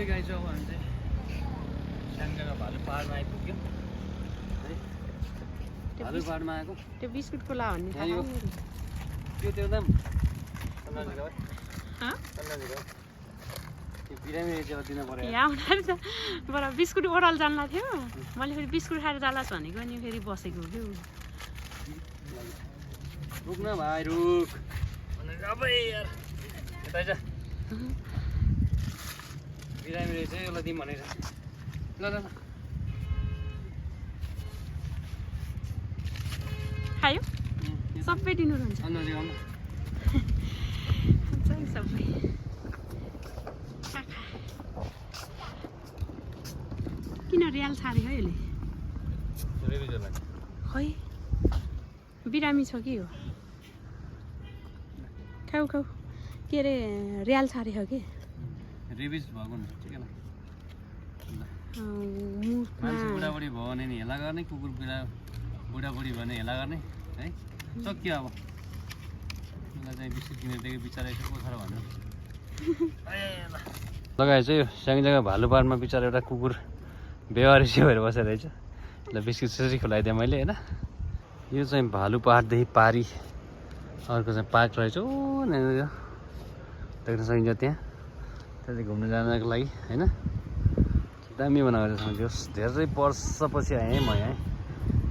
है गाइस अब हामी चाहिँ स्याङ्जाका भालु पाहाडमा आइपुग्यो है भालु पाहाडमा आएको त्यो बिस्कुट कोला भन्ने थाहा यो छैन। त्यो नाम सन्नाजीको ह सन्नाजीको त्यो बिरामी चाहिँ दिन पर्यो यहाँ उनीहरू त बडा बिस्कुट ओराल जान्ला थियो मैले फेरि बिस्कुट खाएर जालास भनेको अनि फेरि बसेको के हो रुक न भाइ रुक अबै यार यता आइज बिरामीले चाहिँ यसलाई दिउँ भनेको छ ल ल ल खायो सबै दिनु हुन्छ सन्नाजी आउनु सबै किन रियाल छाड्यो है यसले रेबिजलाई खै बिरामी छ कि हो खाऊ खाऊ के अरे रियाल छाडेको कि रेबिज भएको हुन्छ ठिकै ल मुखमा मान्छे बुढाबुढी भयो भने नि हेला गर्ने कुकुर बुढाबुढी भयो भने हेला गर्ने है सक्यो अब मलाई चाहिँ बिस्कुट किनेर दिएको बिचरा यसो पोखरा भन्नु लगाए चाहिँ यो स्याङ्जाका भालु पाहाडमा बिचरा एउटा कुकुर बेवारिसी भएर बसेर रहेछ ल बिस्कुट त्यसरी खुलाइदिएँ मैले होइन यो चाहिँ भालु पाहाडदेखि पारी अर्को चाहिँ पार्क रहेछ ओ यहाँनिर देख्न सकिन्छ त्यहाँ त्यहाँ घुम्नु जानको लागि होइन दामी बनाएको रहेछ धेरै वर्षपछि आएँ म यहाँ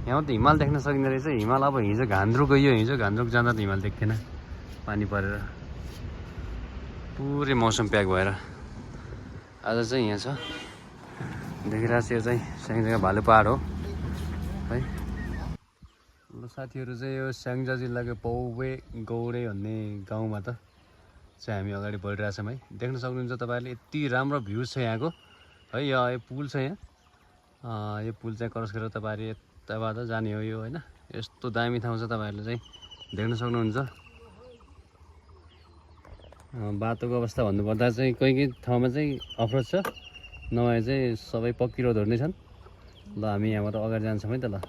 यहाँ त हिमाल देख्न सकिँदो रहेछ हिमाल अब हिजो घान्द्रुक गयो हिजो घान्द्रुक जाँदा त हिमाल देख्थेन पानी परेर पुरै मौसम प्याक भएर आज चाहिँ यहाँ छ देखिरहेको छ यो चाहिँ स्याङ्जाका भालु पाहाड हो है ल साथीहरू चाहिँ यो स्याङ्जा जिल्लाको पौवे गौडे भन्ने गाउँमा त चाहिँ हामी अगाडि बढिरहेछौँ है देख्न सक्नुहुन्छ तपाईँहरूले यति राम्रो भ्यू छ यहाँको है यो पुल छ यहाँ यो पुल चाहिँ क्रस गरेर तपाईँहरूले यताबाट जाने हो यो होइन यस्तो दामी ठाउँ छ तपाईँहरूले चाहिँ देख्न सक्नुहुन्छ बाटोको अवस्था भन्नुपर्दा चाहिँ कोही कोही ठाउँमा चाहिँ अफरोड छ नभए चाहिँ सबै पक्की रोडहरू नै छन् ल हामी यहाँबाट अगाडि जान्छौँ है त ल